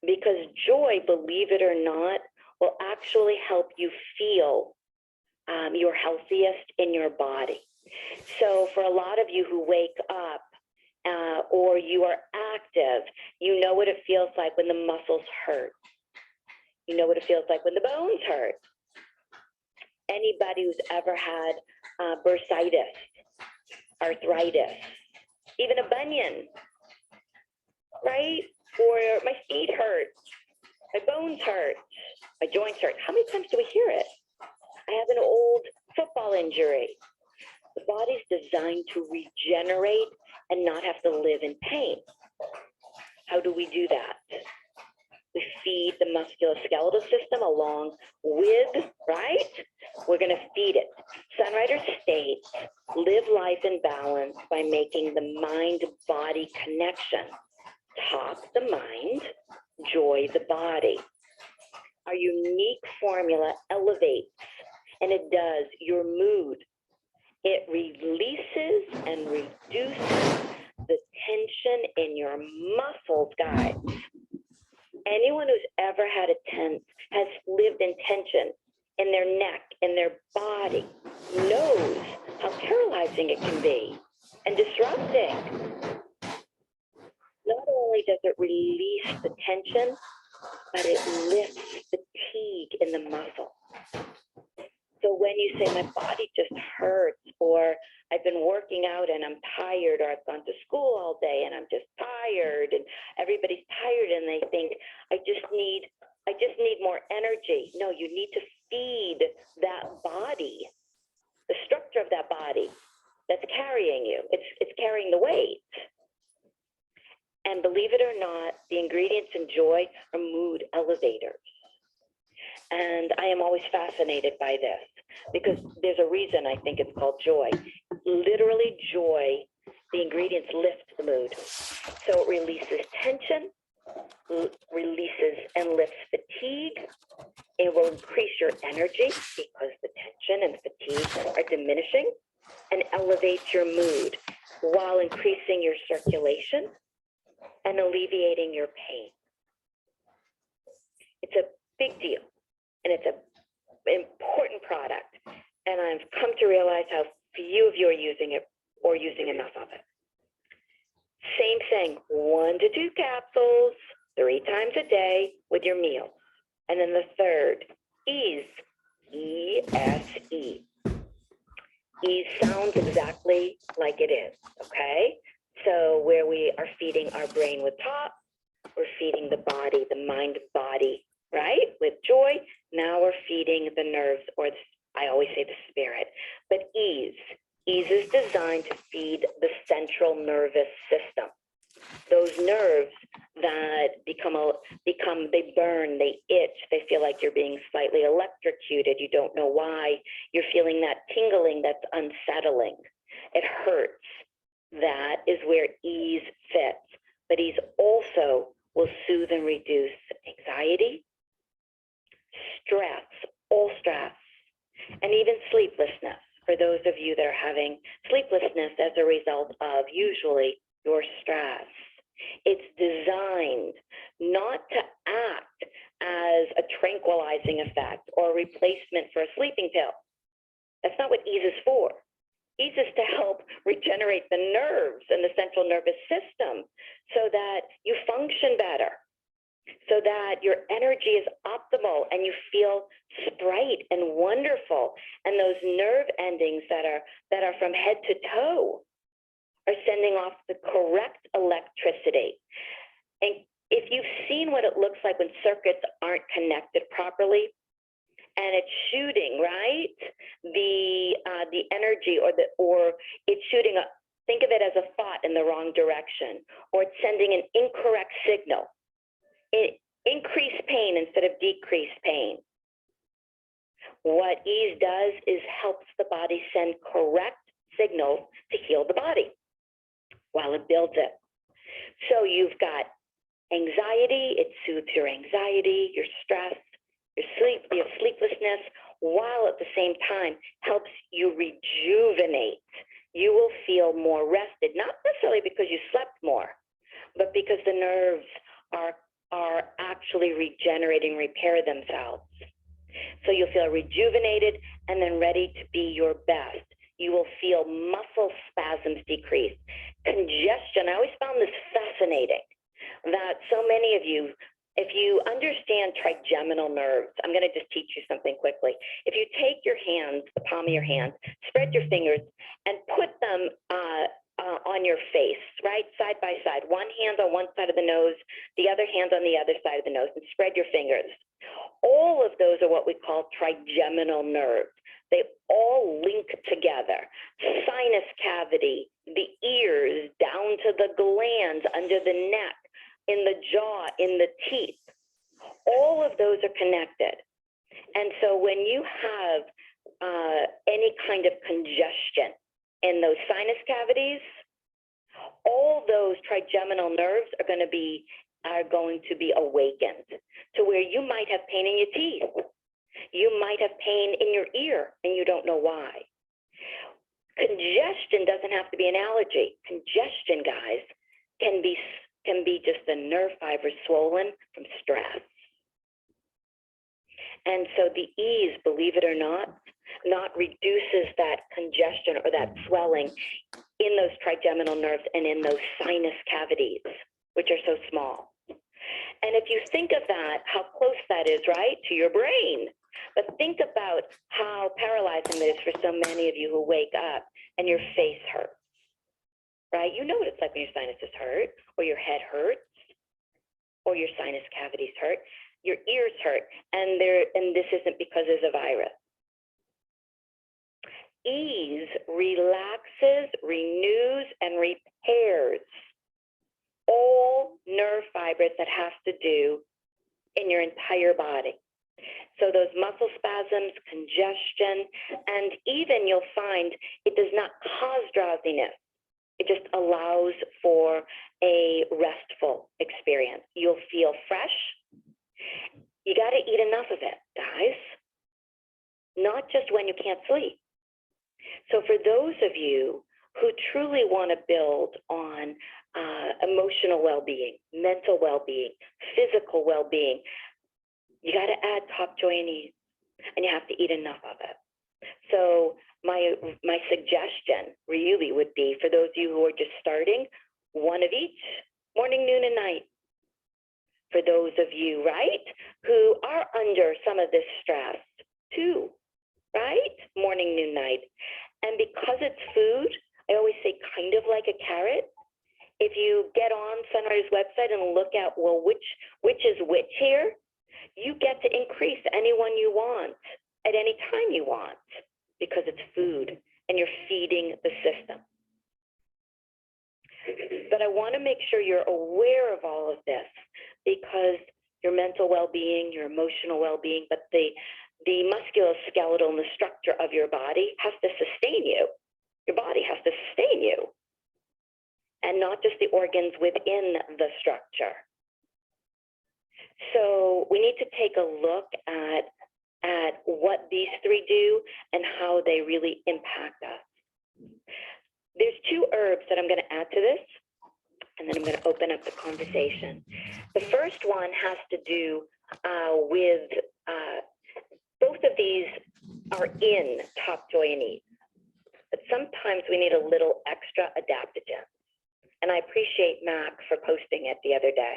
because joy, believe it or not, will actually help you feel your healthiest in your body. So for a lot of you who wake up or you are active, you know what it feels like when the muscles hurt. You know what it feels like when the bones hurt. Anybody who's ever had bursitis, arthritis, even a bunion, right? Or my feet hurt, my bones hurt, my joints hurt. How many times do we hear it? I have an old football injury. The body's designed to regenerate and not have to live in pain. How do we do that? We feed the musculoskeletal system along with, right? We're going to feed it. Sunrider states, live life in balance by making the mind-body connection. Top the mind, joy the body. Our unique formula elevates, and it does, your mood. It releases and reduces the tension in your muscles, guys. Anyone who's ever had has lived in tension in their neck, in their body, knows how paralyzing it can be and disrupting. Not only does it release the tension, but it lifts fatigue in the muscle. So when you say my body just hurts, or I've been working out and I'm tired, or I've gone to school all day and I'm just tired, and everybody's tired and they think I just need more energy. No, you need to feed that body, the structure of that body that's carrying you. It's carrying the weight. And believe it or not, the ingredients in joy are mood elevators. And I am always fascinated by this because there's a reason I think it's called joy. Literally joy, the ingredients lift the mood. So it releases tension, releases and lifts fatigue. It will increase your energy because the tension and fatigue are diminishing, and elevates your mood while increasing your circulation and alleviating your pain. It's a big deal, and it's an important product. And I've come to realize how few of you are using it or using enough of it. Same thing, 1 to 2 capsules, 3 times a day with your meal. And then the third, ease, E-S-E. Ease sounds exactly like it is, okay? So where we are feeding our brain with top, we're feeding the body, the mind, body, right? With joy, now we're feeding the nerves, or I always say the spirit, but ease. Ease is designed to feed the central nervous system. Those nerves that they burn, they itch, they feel like you're being slightly electrocuted. You don't know why. You're feeling that tingling that's unsettling. It hurts. That is where ease fits. But ease also will soothe and reduce anxiety, stress, all stress, and even sleeplessness. For those of you that are having sleeplessness as a result of usually your stress. It's designed not to act as a tranquilizing effect or a replacement for a sleeping pill. That's not what ease is for. Ease is to help regenerate the nerves and the central nervous system so that you function better, so that your energy is optimal and you feel sprite and wonderful. And those nerve endings that are from head to toe are sending off the correct electricity. And if you've seen what it looks like when circuits aren't connected properly, and it's shooting, right? The energy or it's shooting up, think of it as a thought in the wrong direction, or it's sending an incorrect signal. It increased pain instead of decreased pain. What ease does is helps the body send correct signals to heal the body while it builds it. So you've got anxiety, it soothes your anxiety, your stress, your sleeplessness, while at the same time helps you rejuvenate. You will feel more rested, not necessarily because you slept more, but because the nerves are actually regenerating, repair themselves. So you'll feel rejuvenated and then ready to be your best. You will feel muscle spasms decrease. Congestion, I always found this fascinating, that so many of you, if you understand trigeminal nerves, I'm going to just teach you something quickly. If you take your hands, the palm of your hand, spread your fingers, and put them on your face, right, side by side. One hand on one side of the nose, the other hand on the other side of the nose, and spread your fingers. All of those are what we call trigeminal nerves. They all link together. Sinus cavity, the ears, down to the glands, under the neck, in the jaw, in the teeth. All of those are connected. And so when you have any kind of congestion in those sinus cavities, all those trigeminal nerves are going to be awakened to where you might have pain in your teeth. You might have pain in your ear and you don't know why. Congestion doesn't have to be an allergy. Congestion, guys, can be just the nerve fibers swollen from stress. And so the ease, believe it or not reduces that congestion or that swelling in those trigeminal nerves and in those sinus cavities, which are so small. And if you think of that, how close that is, right, to your brain. But think about how paralyzing it is for so many of you who wake up and your face hurts, right? You know what it's like when your sinuses hurt, or your head hurts, or your sinus cavities hurt, your ears hurt, and this isn't because there's a virus. Ease relaxes, renews, and repairs all nerve fibers that have to do in your entire body. So those muscle spasms, congestion, and even you'll find it does not cause drowsiness. It just allows for a restful experience. You'll feel fresh. You got to eat enough of it, guys, not just when you can't sleep. So for those of you who truly want to build on emotional well-being, mental well-being, physical well-being, you got to add top joy and ease, and you have to eat enough of it. So my suggestion really would be for those of you who are just starting, one of each, morning, noon, and night. For those of you, right, who are under some of this stress, two, right, morning, noon, night. And because it's food, I always say kind of like a carrot. If you get on Sunrider's website and look at, well, which is which here, you get to increase any one you want at any time you want because it's food and you're feeding the system. But I want to make sure you're aware of all of this because your mental well-being, your emotional well-being, but the musculoskeletal and the structure of your body has to sustain you. Your body has to sustain you, and not just the organs within the structure. So we need to take a look at what these three do and how they really impact us. There's two herbs that I'm going to add to this, and then I'm going to open up the conversation. The first one has to do with both of these are in top joy and ease, but sometimes we need a little extra adaptogen. And I appreciate Mac for posting it the other day.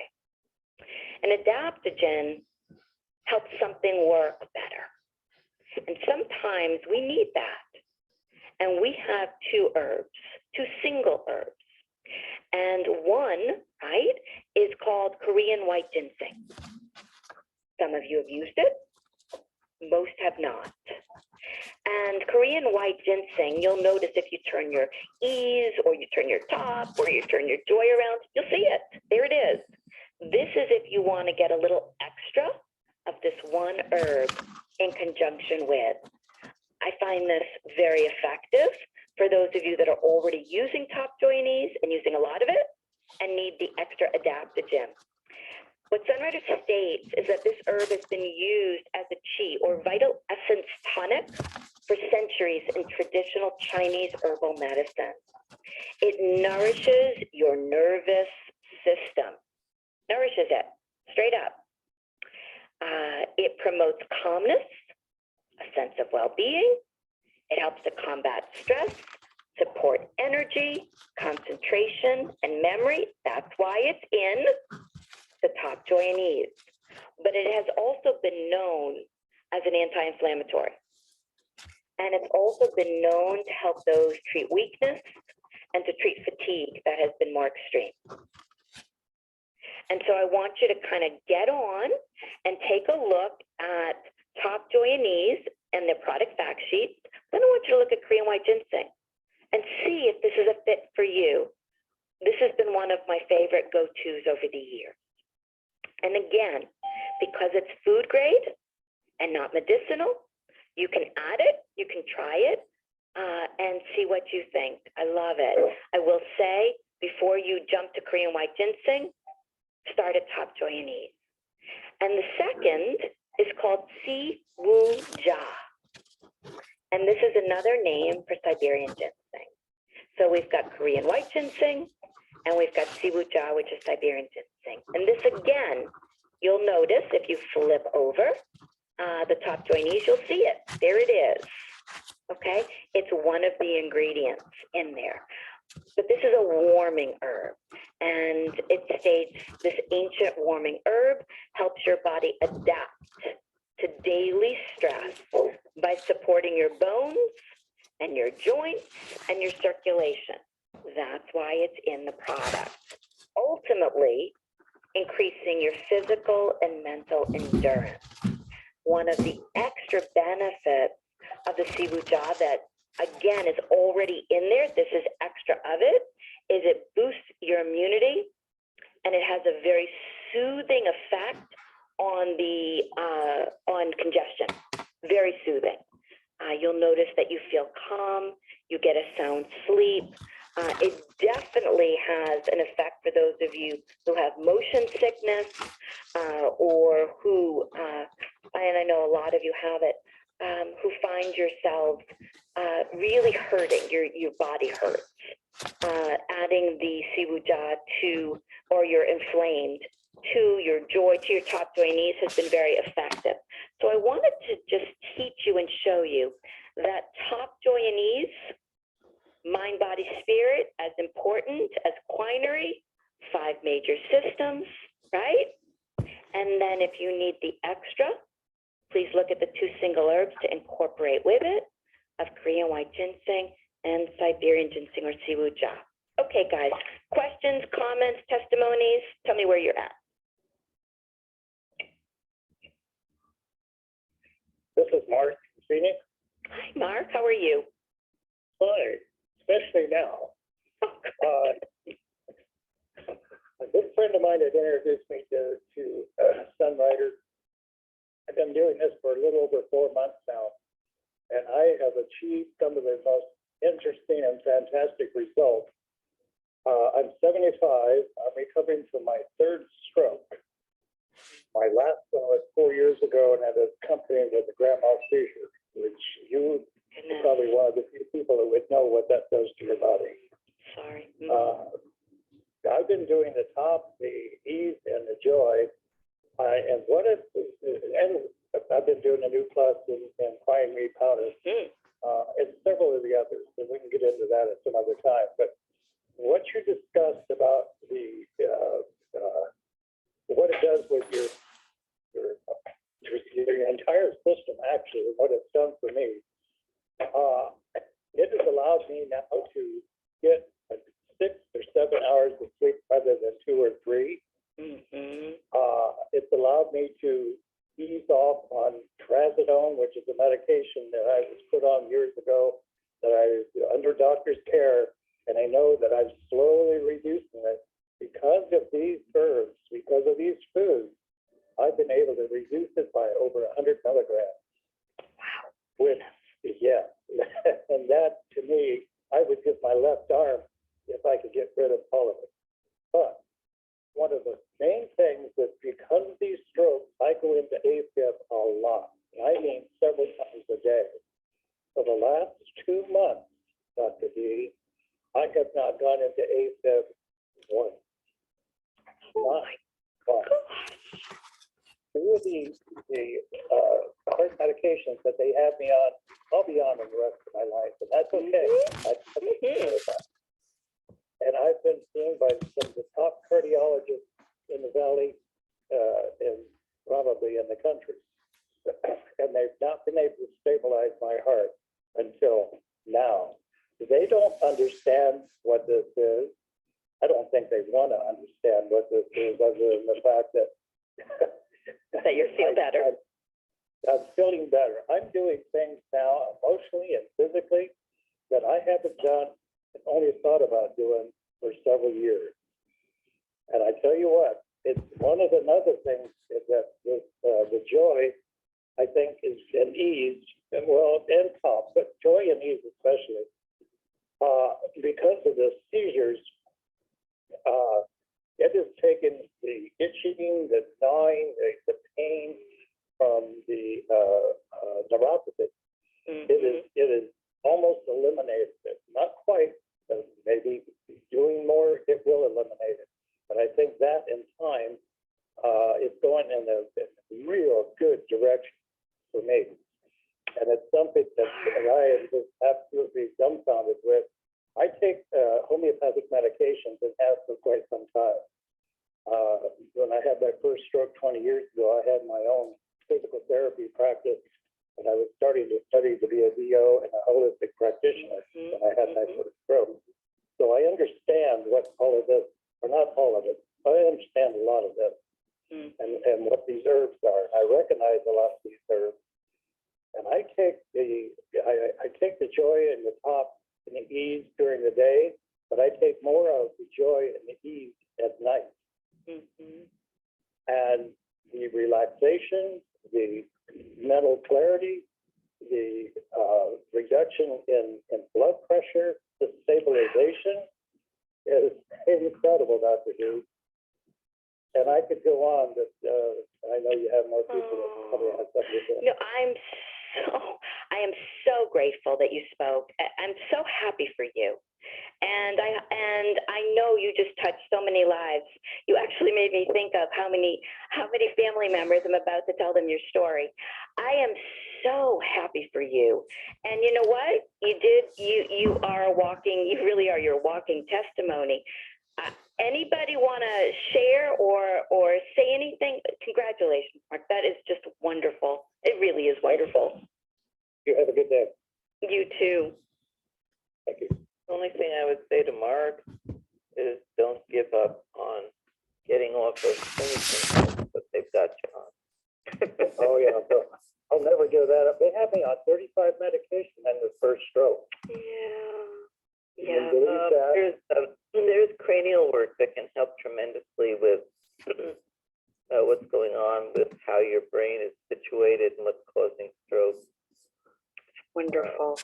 An adaptogen helps something work better. And sometimes we need that. And we have two herbs, two single herbs. And one, right, is called Korean white ginseng. Some of you have used it. Most have not. And Korean white ginseng, you'll notice if you turn your ease or you turn your top or you turn your joy around, you'll see it. There it is. This is if you want to get a little extra of this one herb in conjunction with. I find this very effective for those of you that are already using top joy and ease and using a lot of it and need the extra adaptogen. What Sunrider states is that this herb has been used as a qi or vital essence tonic for centuries in traditional Chinese herbal medicine. It nourishes your nervous system, nourishes it straight up. It promotes calmness, a sense of well-being. It helps to combat stress, support energy, concentration, and memory. That's why it's in the top joy and ease. But it has also been known as an anti-inflammatory. And it's also been known to help those treat weakness and to treat fatigue that has been more extreme. And so I want you to kind of get on and take a look at Top Joy and Ease and their product fact sheet. Then I want you to look at Korean white ginseng and see if this is a fit for you. This has been one of my favorite go-tos over the years. And again, because it's food grade and not medicinal, you can add it, you can try it, and see what you think. I love it. I will say, before you jump to Korean white ginseng, start at Top Joy and Ease. And the second is called Si Wu Ja. And this is another name for Siberian ginseng. So we've got Korean white ginseng, and we've got Siwooja, which is Siberian ginseng. And this again, you'll notice if you flip over the top joinees, you'll see it. There it is. Okay, it's one of the ingredients in there. But this is a warming herb, and it states this ancient warming herb helps your body adapt to daily stress by supporting your bones and your joints and your circulation. That's why it's in the product. Ultimately, increasing your physical and mental endurance. One of the extra benefits of the Siwooja that, again, is already in there, this is extra of it, is it boosts your immunity, and it has a very soothing effect on the on congestion. Very soothing. You'll notice that you feel calm, you get a sound sleep. It definitely has an effect for those of you who have motion sickness or who, and I know a lot of you have it, who find yourselves really hurting, your body hurts. Adding the Siwooja to, or you're inflamed, to your top joinees has been very effective. So I wanted to just teach you and show you that top joinees, mind, body, spirit, as important as quinary, 5 major systems, right? And then if you need the extra, please look at the 2 single herbs to incorporate with it of Korean white ginseng and Siberian ginseng or Siwooja. Okay, guys, questions, comments, testimonies, tell me where you're at. This is Mark from Phoenix. Hi, Mark, how are you? Hi, especially now. A good friend of mine had introduced me to Sunrider. I've been doing this for a little over 4 months now, and I have achieved some of the most interesting and fantastic results. I'm 75. I'm recovering from my 3rd stroke. My last one was 4 years ago, and it accompanied with a grand mal seizure, which you are probably one of the few people that would know what that does to your body. Sorry. I've been doing the top, the ease, and the joy. And I've been doing a new class in fine meat powder, and several of the others, and we can get into that at some other time. But what you discussed about the what it does with your entire system, actually, and what it's done for me, it has allowed me now to get 6 or 7 hours of sleep rather than 2 or 3. It's allowed me to ease off on trazodone, which is a medication that I was put on years ago, that I was under doctor's care, and I know that I'm slowly reducing it because of these herbs, because of these foods. I've been able to reduce it by over 100 milligrams. Wow. Yeah, and that to me, I would give my left arm if I could get rid of all of it. But one of the main things is because of these strokes, I go into AFib a lot. I mean several times a day. For the last 2 months, Dr. D, I have not gone into AFib once. Not once. 2 of the heart medications that they have me on, I'll be on them the rest of my life, and that's okay. And I've been seen by some of the top cardiologists in the valley and probably in the country. And they've not been able to stabilize my heart until now. They don't understand what this is. I don't think they want to understand what this is, other than the fact that that you feel better. I'm feeling better. I'm doing things now emotionally and physically that I haven't done and only thought about doing for several years. And I tell you what, it's one of another things is that this, the joy, I think, is an ease, and calm, but joy and ease especially, because of the seizures, it has taken the itching, the gnawing, the pain from the neuropathy, it is almost eliminated it. Not quite, but maybe doing more, it will eliminate it. But I think that in time, it's going in a real good direction for me. And it's something that I am just absolutely dumbfounded with. I take homeopathic medications and have for quite some time. When I had my first stroke 20 years ago, I had my own physical therapy practice, and I was starting to study to be a VO and a holistic practitioner when I had my first stroke. So I understand what all of this, or not all of it, but I understand a lot of this and what these herbs are. I recognize a lot of these herbs. And I take the joy and the top and the ease during the day, but I take more of the joy and the ease at night. And the relaxation, the mental clarity, the reduction in blood pressure, the stabilization is incredible, Dr. Dees. And I could go on, but I know you have more people that probably have something to say. No, I am so grateful that you spoke. I'm so happy for you. And I know you just touched so many lives. You actually made me think of how many family members I'm about to tell them your story. I am so happy for you. And you know what? You really are your walking testimony. Anybody want to share or say anything? Congratulations, Mark. That is just wonderful. It really is wonderful. You have a good day. You too. Thank you. The only thing I would say to Mark is don't give up on getting off of anything that they've got you on. Oh, yeah. I'll never give that up. They had me on 35 medication in the first stroke. Yeah. There's cranial work that can help tremendously with what's going on with how your brain is situated and what's causing stroke. Wonderful.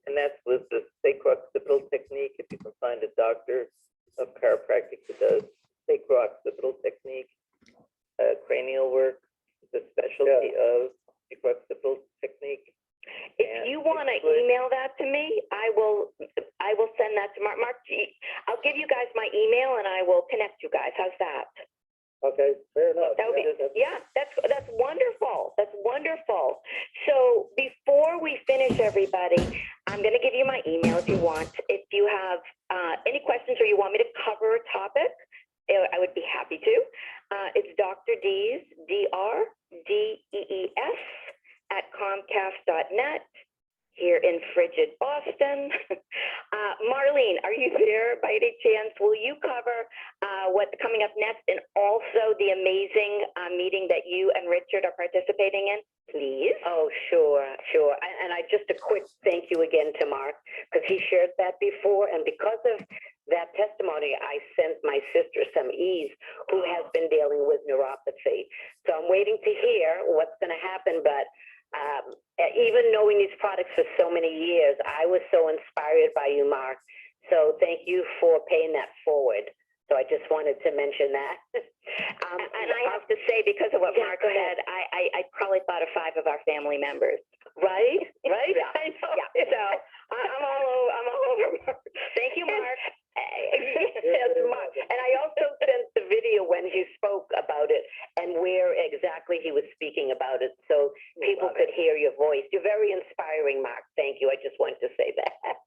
And that's with the sacrooccipital technique. If you can find a doctor of chiropractic who does sacrooccipital technique, cranial work, the specialty of sacrooccipital technique. If you want to email that to me, I will send that to Mark. Mark, I'll give you guys my email and I will connect you guys. How's that? Okay, fair enough. That's wonderful. That's wonderful. So before we finish, everybody, I'm going to give you my email if you want. If you have any questions or you want me to cover a topic, I would be happy to. It's Dr. Dees, DRDEES @comcast.net here in frigid Boston. Marlene, are you there by any chance? Will you cover what's coming up next and also the amazing meeting that you and Richard are participating in, please? Oh, sure. And I just a quick thank you again to Mark, because he shared that before. And because of that testimony, I sent my sister some ease, who has been dealing with neuropathy. So I'm waiting to hear what's going to happen. But even knowing these products for so many years, I was so inspired by you, Mark. So thank you for paying that forward. So I just wanted to mention that. And I have to say, because of what Mark said, I probably thought of 5 of our family members. Right? Yeah. I know. Yeah. So I'm all over Mark. Thank you, Mark. Yes, Mark. And I also sent the video when he spoke about it and where exactly he was speaking about it, so people could hear your voice. You're very inspiring, Mark. Thank you. I just wanted to say that.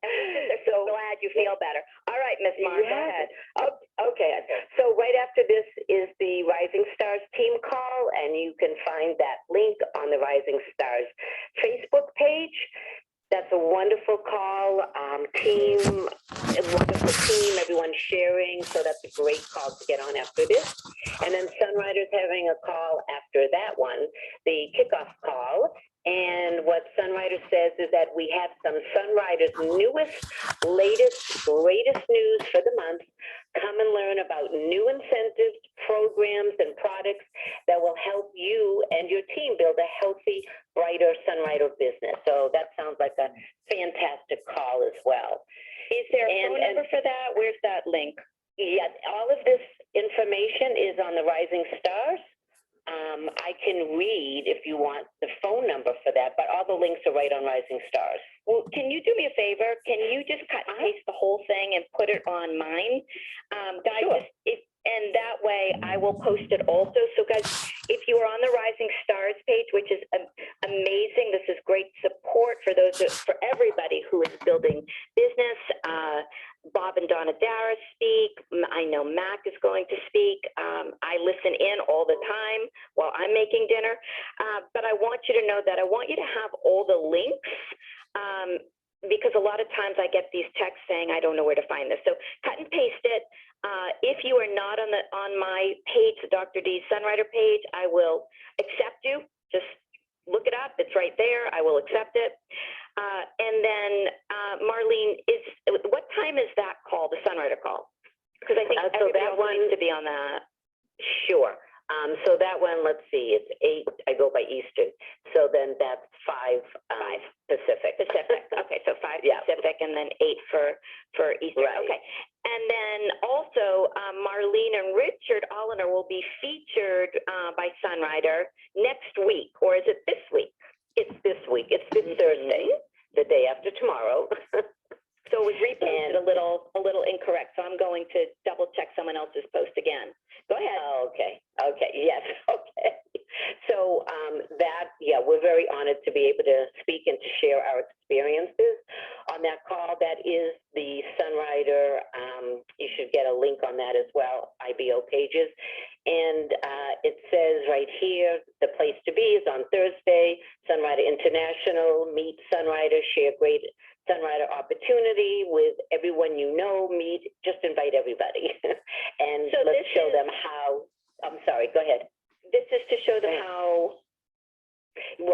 So glad you feel better. All right, Miss Mark, go ahead. Okay. So right after this is the Rising Stars team call, and you can find that link on the Rising Stars Facebook page. That's a wonderful call, a wonderful team, everyone sharing. So that's a great call to get on after this. And then Sunrider's having a call after that one, the kickoff call. And what Sunrider says is that we have some Sunrider's newest, latest, greatest news for the month. Come and learn about new incentives, programs, and products that will help you and your team build a healthy, brighter Sunrider business. So that sounds like a fantastic call as well. Is there a phone number for that? Where's that link? Yeah, all of this information is on the Rising Stars. I can read if you want the phone number for that, but all the links are right on Rising Stars. Well, can you do me a favor? Can you just cut and paste the whole thing and put it on mine? Guys, Sure. and that way I will post it also. So guys, if you are on the Rising Stars page, which is amazing, this is great support for for everybody who is building business. Bob and Donna Darris speak. I know Mac is going to speak. I listen in all the time while I'm making dinner. But I want you to know that I want you to have all the links, because a lot of times I get these texts saying I don't know where to find this. So cut and paste it. If you are not on my page, the Dr. Dees Sunrider page, I will accept you. Just look it up. It's right there. I will accept it. And then Marlene, what time is that call, the Sunrider call? Because I think So everybody that else one needs to be on that. Sure. So that one, let's see, it's 8, I go by Eastern. So then that's 5 Pacific. Pacific. Okay, so 5 Yeah. Pacific and then 8 for Eastern. Right. Okay. And then also Marlene and Richard Olliner will be featured by Sunrider next week, or is it this week? It's this week. It's this Thursday, the day after tomorrow. So it was reposted a little incorrect. So I'm going to double check someone else's post again. Go ahead. Okay. Yes. Okay. So we're very honored to be able to speak and to share our experiences on that call. That is the Sunrider. You should get a link on that as well, IBO pages. And it says right here, the place to be is on Thursday, Sunrider International, meet Sunrider, share great Sunrider opportunity with everyone you know, just invite everybody. And So let's show them how, I'm sorry, go ahead. This is to show them how.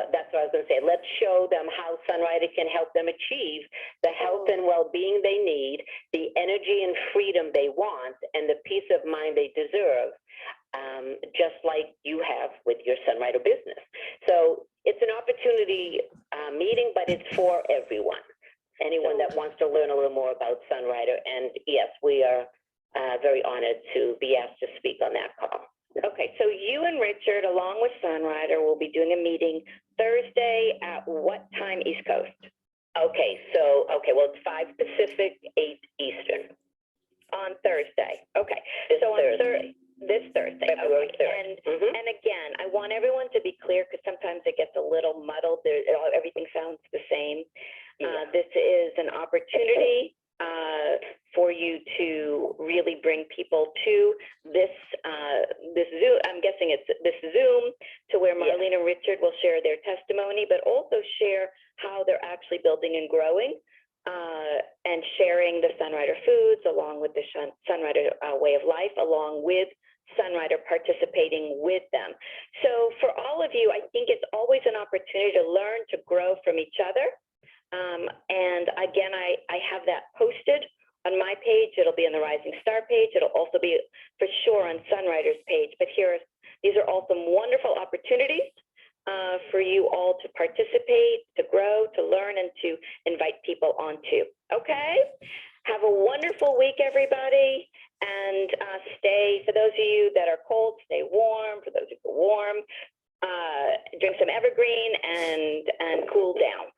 That's what I was going to say. Let's show them how Sunrider can help them achieve the health and well-being they need, the energy and freedom they want, and the peace of mind they deserve, just like you have with your Sunrider business. So it's an opportunity meeting, but it's for everyone. Anyone that wants to learn a little more about Sunrider. And yes, we are very honored to be asked to speak on that call. Okay, so you and Richard, along with Sunrider, will be doing a meeting Thursday at what time East Coast? Okay, well, it's 5 Pacific, 8 Eastern. On Thursday. Okay. This So Thursday. This Thursday. February Okay. 3rd. And again, I want everyone to be clear because sometimes it gets a little muddled. Everything sounds the same. This is an opportunity for you to really bring people to this Zoom. I'm guessing it's this Zoom to where Marlene and Richard will share their testimony, but also share how they're actually building and growing and sharing the Sunrider foods along with the Sunrider way of life, along with Sunrider participating with them. So for all of you, I think it's always an opportunity to learn, to grow from each other. And again, I have that posted on my page. It'll be on the Rising Star page. It'll also be for sure on Sunrider's page. But these are all some wonderful opportunities for you all to participate, to grow, to learn, and to invite people onto. Okay? Have a wonderful week, everybody. And for those of you that are cold, stay warm. For those who are warm, drink some Evergreen and cool down.